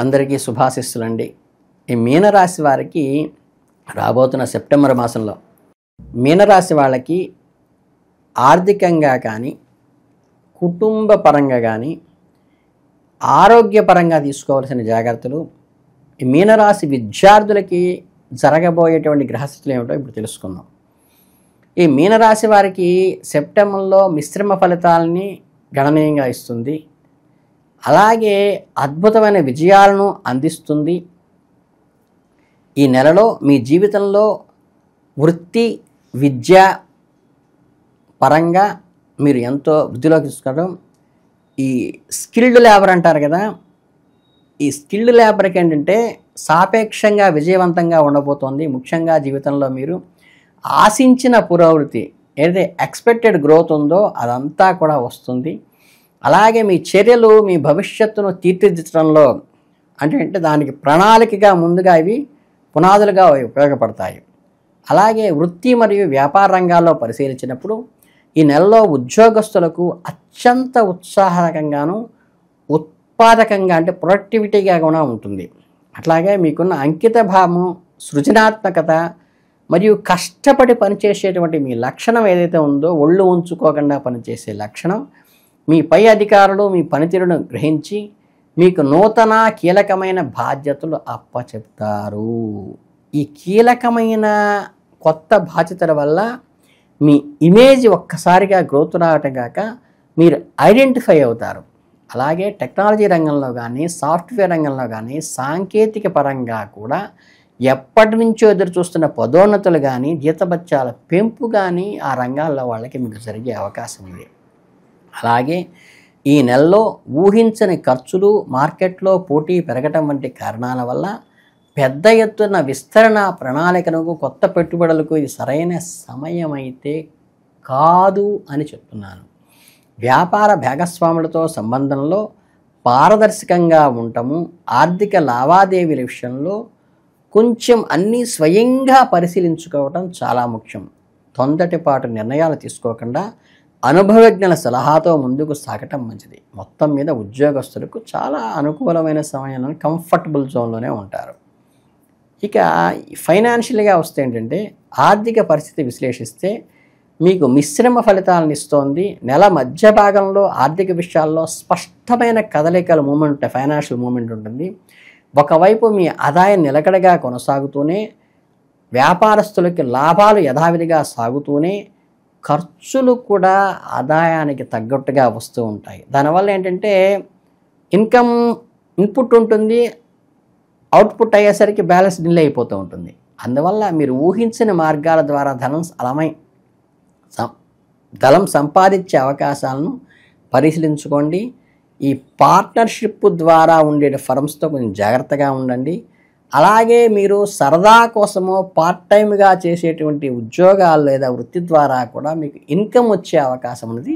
అందరికీ శుభాశిస్సులండి. ఈ మీనరాశి వారికి రాబోతున్న సెప్టెంబర్ మాసంలో మీనరాశి వాళ్ళకి ఆర్థికంగా కానీ, కుటుంబ పరంగా కానీ, ఆరోగ్యపరంగా తీసుకోవాల్సిన జాగ్రత్తలు, ఈ మీనరాశి విద్యార్థులకి జరగబోయేటువంటి గ్రహస్థితులు ఏమిటో ఇప్పుడు తెలుసుకుందాం. ఈ మీనరాశి వారికి సెప్టెంబర్లో మిశ్రమ ఫలితాలని గణనీయంగా ఇస్తుంది. అలాగే అద్భుతమైన విజయాలను అందిస్తుంది. ఈ నెలలో మీ జీవితంలో వృత్తి, విద్య పరంగా మీరు ఎంతో వృద్ధిలోకి తీసుకోవడం. ఈ స్కిల్డ్ లేబర్ అంటారు కదా, ఈ స్కిల్డ్ లేబర్కి ఏంటంటే సాపేక్షంగా విజయవంతంగా ఉండబోతోంది. ముఖ్యంగా జీవితంలో మీరు ఆశించిన పురోగతి ఏదైతే ఎక్స్పెక్టెడ్ గ్రోత్ ఉందో అదంతా కూడా వస్తుంది. అలాగే మీ చర్యలు మీ భవిష్యత్తును తీర్చిదిద్దడంలో అంటే దానికి ప్రణాళికగా ముందుగా ఇవి పునాదులుగా ఉపయోగపడతాయి. అలాగే వృత్తి మరియు వ్యాపార రంగాల్లో పరిశీలించినప్పుడు ఈ నెలలో ఉద్యోగస్తులకు అత్యంత ఉత్సాహకంగాను, ఉత్పాదకంగా అంటే ప్రొడక్టివిటీగా కూడా ఉంటుంది. అట్లాగే మీకున్న అంకిత భావము, సృజనాత్మకత మరియు కష్టపడి పనిచేసేటువంటి మీ లక్షణం ఏదైతే ఉందో, ఒళ్ళు ఉంచుకోకుండా పనిచేసే లక్షణం, మీ పై అధికారులు మీ పనితీరును గ్రహించి మీకు నూతన కీలకమైన బాధ్యతలు అప్పచెప్తారు. ఈ కీలకమైన కొత్త బాధ్యతల వల్ల మీ ఇమేజ్ ఒక్కసారిగా గ్రోత్ రావటం కాక మీరు ఐడెంటిఫై అవుతారు. అలాగే టెక్నాలజీ రంగంలో కానీ, సాఫ్ట్వేర్ రంగంలో కానీ, సాంకేతిక పరంగా కూడా ఎప్పటి నుంచో ఎదురు చూస్తున్న పదోన్నతులు కానీ, జీతభత్యాల పెంపు కానీ ఆ రంగాల్లో వాళ్ళకి మీకు జరిగే అవకాశం ఉంది. అలాగే ఈ నెలలో ఊహించని ఖర్చులు, మార్కెట్లో పోటీ పెరగటం వంటి కారణాల వల్ల పెద్ద ఎత్తున విస్తరణ ప్రణాళికలకు, కొత్త పెట్టుబడులకు ఇది సరైన సమయం అయితే కాదు అని చెప్తున్నాను. వ్యాపార భాగస్వాములతో సంబంధంలో పారదర్శకంగా ఉండటము, ఆర్థిక లావాదేవీల విషయంలో కొంచెం అన్నీ స్వయంగా పరిశీలించుకోవటం చాలా ముఖ్యం. తొందరపాటు నిర్ణయాలు తీసుకోకుండా అనుభవజ్ఞుల సలహాతో ముందుకు సాగటం మంచిది. మొత్తం మీద ఉద్యోగస్తులకు చాలా అనుకూలమైన సమయంలో కంఫర్టబుల్ జోన్లోనే ఉంటారు. ఇక ఫైనాన్షియల్గా వస్తే ఏంటంటే ఆర్థిక పరిస్థితి విశ్లేషిస్తే మీకు మిశ్రమ ఫలితాలను ఇస్తోంది. నెల మధ్య భాగంలో ఆర్థిక విషయాల్లో స్పష్టమైన కదలికల మూమెంట్, ఫైనాన్షియల్ మూమెంట్ ఉంటుంది. ఒకవైపు మీ ఆదాయం నిలకడగా కొనసాగుతూనే, వ్యాపారస్తులకి లాభాలు యథావిధిగా సాగుతూనే, ఖర్చులు కూడా ఆదాయానికి తగ్గట్టుగా వస్తూ ఉంటాయి. దానివల్ల ఏంటంటే ఇన్కమ్ ఇన్పుట్ ఉంటుంది, అవుట్పుట్ అయ్యేసరికి బ్యాలెన్స్ నిల్ అయిపోతూ ఉంటుంది. అందువల్ల మీరు ఊహించిన మార్గాల ద్వారా ధనం సంపాదించే అవకాశాలను పరిశీలించుకోండి. ఈ పార్ట్నర్షిప్ ద్వారా ఉండే ఫర్మ్స్తో కొంచెం జాగ్రత్తగా ఉండండి. అలాగే మీరు సరదా కోసమో పార్ట్ టైమ్గా చేసేటువంటి ఉద్యోగాలు లేదా వృత్తి ద్వారా కూడా మీకు ఇన్కమ్ వచ్చే అవకాశం ఉన్నది.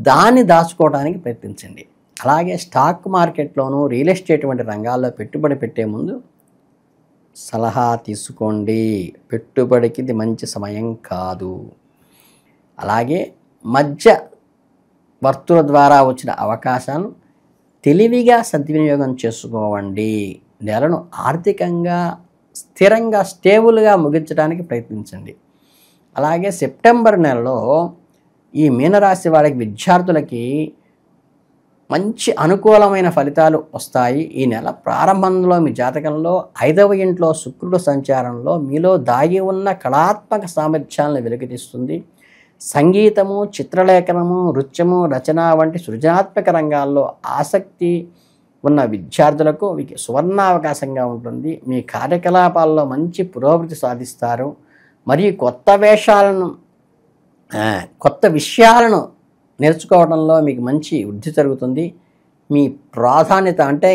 దాన్ని దాచుకోవడానికి ప్రయత్నించండి. అలాగే స్టాక్ మార్కెట్లోనూ, రియల్ ఎస్టేట్ వంటి రంగాల్లో పెట్టుబడి పెట్టే ముందు సలహా తీసుకోండి. పెట్టుబడికి ఇది మంచి సమయం కాదు. అలాగే మధ్యవర్తుల ద్వారా వచ్చిన అవకాశాలను తెలివిగా సద్వినియోగం చేసుకోవండి. నెలను ఆర్థికంగా స్థిరంగా, స్టేబుల్గా ముగించడానికి ప్రయత్నించండి. అలాగే సెప్టెంబర్ నెలలో ఈ మీనరాశి వాళ్ళకి విద్యార్థులకి మంచి అనుకూలమైన ఫలితాలు వస్తాయి. ఈ నెల ప్రారంభంలో మీ జాతకంలో 5వ ఇంట్లో శుక్రుడు సంచారంలో మీలో దాగి ఉన్న కళాత్మక సామర్థ్యాలను వెలికితీస్తుంది. సంగీతము, చిత్రలేఖనము, నృత్యము, రచన వంటి సృజనాత్మక రంగాల్లో ఆసక్తి ఉన్న విద్యార్థులకు మీకు సువర్ణావకాశంగా ఉంటుంది. మీ కార్యకలాపాల్లో మంచి పురోగతి సాధిస్తారు. మరియు కొత్త విషయాలను నేర్చుకోవడంలో మీకు మంచి వృద్ధి జరుగుతుంది. మీ ప్రాధాన్యత అంటే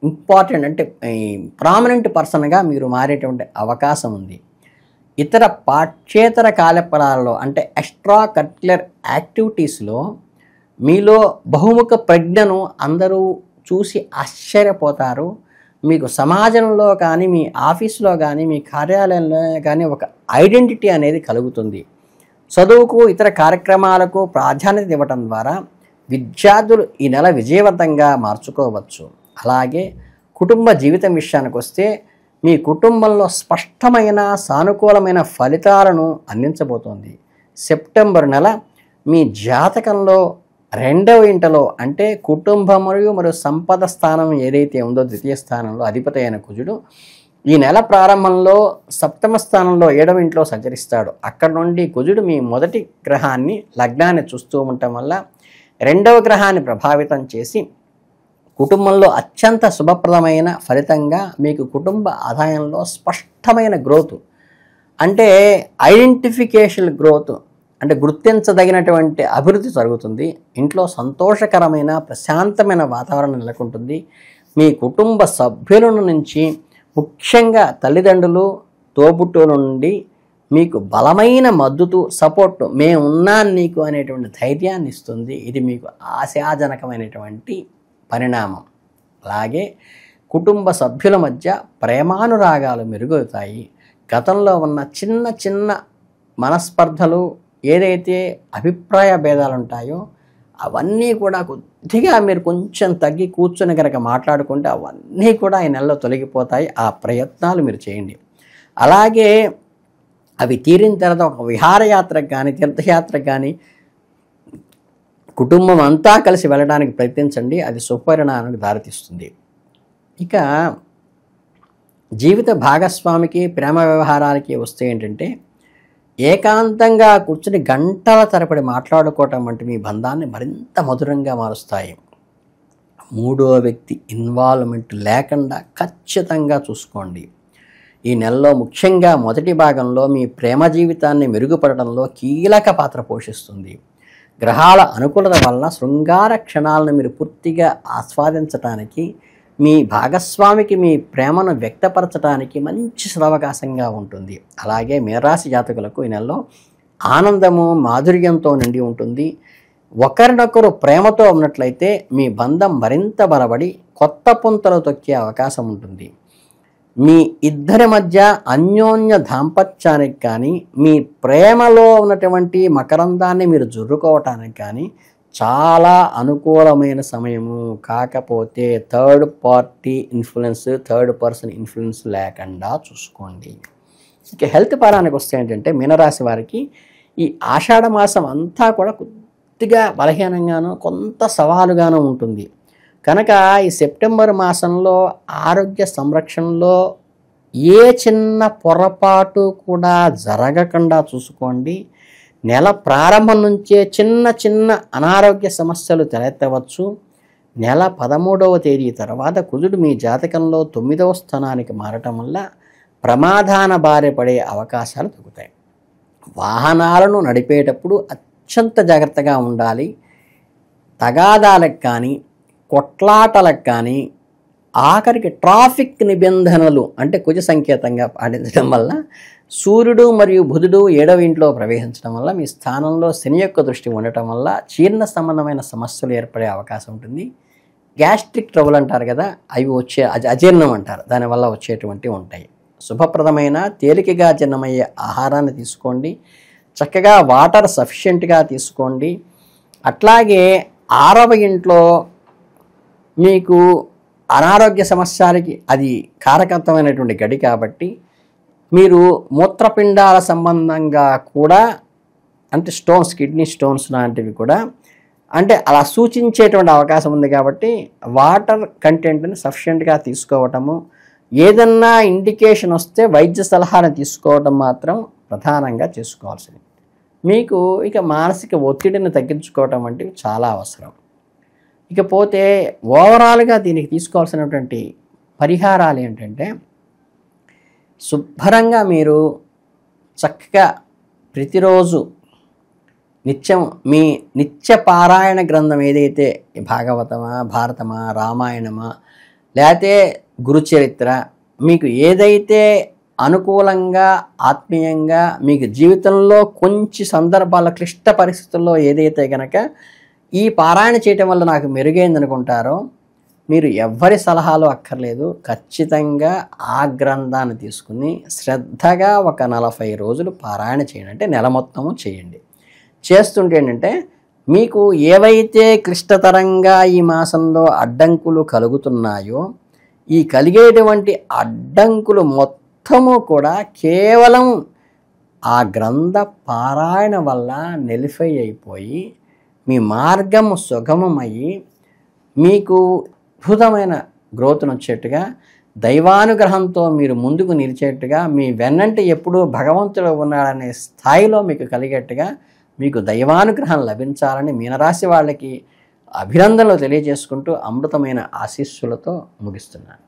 ఇంపార్టెంట్ అంటే ప్రామినెంట్ పర్సన్గా మీరు మారేటువంటి అవకాశం ఉంది. ఇతర పాఠ్యేతర కార్యకలాపాలలో అంటే ఎక్స్ట్రా కరిక్యులర్ యాక్టివిటీస్లో మీలో బహుముఖ ప్రజ్ఞను అందరూ చూసి ఆశ్చర్యపోతారు. మీకు సమాజంలో కానీ, మీ ఆఫీసులో కానీ, మీ కార్యాలయంలో కానీ ఒక ఐడెంటిటీ అనేది కలుగుతుంది. చదువుకు, ఇతర కార్యక్రమాలకు ప్రాధాన్యత ఇవ్వటం ద్వారా విద్యార్థులు ఈ నెల విజయవంతంగా మార్చుకోవచ్చు. అలాగే కుటుంబ జీవితం విషయానికి వస్తే మీ కుటుంబంలో స్పష్టమైన సానుకూలమైన ఫలితాలను అందించబోతోంది. సెప్టెంబర్ నెల మీ జాతకంలో 2వ ఇంటలో అంటే కుటుంబం మరియు సంపద స్థానం ఏదైతే ఉందో ద్వితీయ స్థానంలో అధిపతి అయిన కుజుడు ఈ నెల ప్రారంభంలో సప్తమ స్థానంలో 7వ ఇంట్లో సంచరిస్తాడు. అక్కడ నుండి కుజుడు మీ మొదటి గ్రహాన్ని లగ్నాన్ని చూస్తూ ఉండటం వల్ల 2వ గ్రహాన్ని ప్రభావితం చేసి కుటుంబంలో అత్యంత శుభప్రదమైన ఫలితంగా మీకు కుటుంబ ఆదాయంలో స్పష్టమైన గ్రోత్ అంటే ఐడెంటిఫికేషన్ గ్రోత్ అంటే గుర్తించదగినటువంటి అభివృద్ధి జరుగుతుంది. ఇంట్లో సంతోషకరమైన ప్రశాంతమైన వాతావరణం నెలకొంటుంది. మీ కుటుంబ సభ్యుల నుంచి ముఖ్యంగా తల్లిదండ్రులు తోబుట్టువుల నుండి మీకు బలమైన మద్దతు సపోర్ట్ మేము ఉన్నాను నీకు అనేటువంటి ధైర్యాన్ని ఇస్తుంది. ఇది మీకు ఆశాజనకమైనటువంటి పరిణామం. అలాగే కుటుంబ సభ్యుల మధ్య ప్రేమానురాగాలు మెరుగవుతాయి. గతంలో ఉన్న చిన్న చిన్న మనస్పర్ధలు ఏదైతే అభిప్రాయ భేదాలు ఉంటాయో అవన్నీ కూడా కొద్దిగా మీరు కొంచెం తగ్గి కూర్చొని కనుక మాట్లాడుకుంటే అవన్నీ కూడా ఈ నెలలో తొలగిపోతాయి. ఆ ప్రయత్నాలు మీరు చేయండి. అలాగే అవి తీరిన తర్వాత ఒక విహారయాత్రకు కానీ తీర్థయాత్రకు కానీ కుటుంబం అంతా కలిసి వెళ్ళడానికి ప్రయత్నించండి. అది సుపరిణామానికి దారితీస్తుంది. ఇక జీవిత భాగస్వామికి ప్రేమ వ్యవహారాలకి వస్తే ఏంటంటే ఏకాంతంగా కూర్చుని గంటల తరబడి మాట్లాడుకోవటం వంటి మీ బంధాన్ని మరింత మధురంగా మారుస్తాయి. 3వ వ్యక్తి ఇన్వాల్వ్మెంట్ లేకుండా ఖచ్చితంగా చూసుకోండి. ఈ నెలలో ముఖ్యంగా మొదటి భాగంలో మీ ప్రేమ జీవితాన్ని మెరుగుపడటంలో కీలక పాత్ర పోషిస్తుంది. గ్రహాల అనుకూలత వల్ల శృంగార క్షణాలను మీరు పూర్తిగా ఆస్వాదించడానికి మీ భాగస్వామికి మీ ప్రేమను వ్యక్తపరచడానికి మంచి సదవకాశంగా ఉంటుంది. అలాగే మీనరాశి జాతకులకు ఈ నెలలో ఆనందము మాధుర్యంతో నిండి ఉంటుంది. ఒకరినొకరు ప్రేమతో ఉన్నట్లయితే మీ బంధం మరింత బలపడి కొత్త పుంతలు తొక్కే అవకాశం ఉంటుంది. మీ ఇద్దరి మధ్య అన్యోన్య దాంపత్యానికి కానీ మీ ప్రేమలో ఉన్నటువంటి మకరందాన్ని మీరు జుర్రుకోవటానికి కానీ చాలా అనుకూలమైన సమయము. కాకపోతే థర్డ్ పర్సన్ ఇన్ఫ్లుయెన్స్ లేకుండా చూసుకోండి. ఇక హెల్త్ పరానికి వస్తే ఏంటంటే మీనరాశి వారికి ఈ ఆషాఢ మాసం అంతా కూడా కొద్దిగా బలహీనంగాను కొంత సవాలుగాను ఉంటుంది. కనుక ఈ సెప్టెంబర్ మాసంలో ఆరోగ్య సంరక్షణలో ఏ చిన్న పొరపాటు కూడా జరగకుండా చూసుకోండి. నెల ప్రారంభం నుంచే చిన్న చిన్న అనారోగ్య సమస్యలు తలెత్తవచ్చు. నెల 13వ తేదీ తర్వాత కుజుడు మీ జాతకంలో 9వ స్థానానికి మారటం వల్ల ప్రమాదాన బారి పడే అవకాశాలు తగ్గుతాయి. వాహనాలను నడిపేటప్పుడు అత్యంత జాగ్రత్తగా ఉండాలి. తగాదాలకు కానీ కొట్లాటలకు కానీ ఆఖరికి ట్రాఫిక్ నిబంధనలు అంటే కుజ సంకేతంగా పాటించడం వల్ల సూర్యుడు మరియు బుధుడు 7వ ఇంట్లో ప్రవేశించడం వల్ల మీ స్థానంలో శని యొక్క దృష్టి ఉండటం వల్ల జీర్ణ సంబంధమైన సమస్యలు ఏర్పడే అవకాశం ఉంటుంది. గ్యాస్ట్రిక్ ట్రబుల్ అంటారు కదా, అవి వచ్చే అజీర్ణం అంటారు, దానివల్ల వచ్చేటువంటివి ఉంటాయి. శుభప్రదమైన తేలికగా జీర్ణమయ్యే ఆహారాన్ని తీసుకోండి. చక్కగా వాటర్ సఫిషియెంట్గా తీసుకోండి. అట్లాగే 6వ ఇంట్లో మీకు అనారోగ్య సమస్యలకి అది కారకత్వమైనటువంటి గడి కాబట్టి మీరు మూత్రపిండాల సంబంధంగా కూడా అంటే స్టోన్స్ కిడ్నీ స్టోన్స్ లాంటివి కూడా అంటే అలా సూచించేటువంటి అవకాశం ఉంది. కాబట్టి వాటర్ కంటెంట్ని సఫిషియెంట్గా తీసుకోవటము, ఏదన్నా ఇండికేషన్ వస్తే వైద్య సలహాను తీసుకోవటం మాత్రం ప్రధానంగా చేసుకోవాల్సింది. మీకు ఇక మానసిక ఒత్తిడిని తగ్గించుకోవటం వంటివి చాలా అవసరం. ఇకపోతే ఓవరాల్గా దీనికి తీసుకోవాల్సినటువంటి పరిహారాలు ఏంటంటే శుభ్రంగా మీరు చక్కగా ప్రతిరోజు నిత్యం మీ నిత్య పారాయణ గ్రంథం ఏదైతే భాగవతమా భారతమా రామాయణమా లేకపోతే గురుచరిత్ర మీకు ఏదైతే అనుకూలంగా ఆత్మీయంగా మీకు జీవితంలో కొంచెం సందర్భాల క్లిష్ట పరిస్థితుల్లో ఏదైతే కనుక ఈ పారాయణ చేయటం వల్ల నాకు మెరుగైందనుకుంటారో మీరు ఎవ్వరి సలహాలు అక్కర్లేదు. ఖచ్చితంగా ఆ గ్రంథాన్ని తీసుకుని శ్రద్ధగా ఒక 40 రోజులు పారాయణ చేయండి. అంటే నెల మొత్తము చేయండి. చేస్తుంటే ఏంటంటే మీకు ఏవైతే క్లిష్టతరంగా ఈ మాసంలో అడ్డంకులు కలుగుతున్నాయో ఈ కలిగేటువంటి అడ్డంకులు మొత్తము కూడా కేవలం ఆ గ్రంథ పారాయణ వల్ల నిలిఫై అయిపోయి మీ మార్గము సుగమమయ్యి మీకు అద్భుతమైన గ్రోత్ను వచ్చేట్టుగా దైవానుగ్రహంతో మీరు ముందుకు నిలిచేట్టుగా మీ వెన్నంటి ఎప్పుడూ భగవంతుడు ఉన్నాడనే స్థాయిలో మీకు కలిగేట్టుగా మీకు దైవానుగ్రహం లభించాలని మీనరాశి వాళ్ళకి అభినందనలు తెలియజేసుకుంటూ అమృతమైన ఆశీస్సులతో ముగిస్తున్నాను.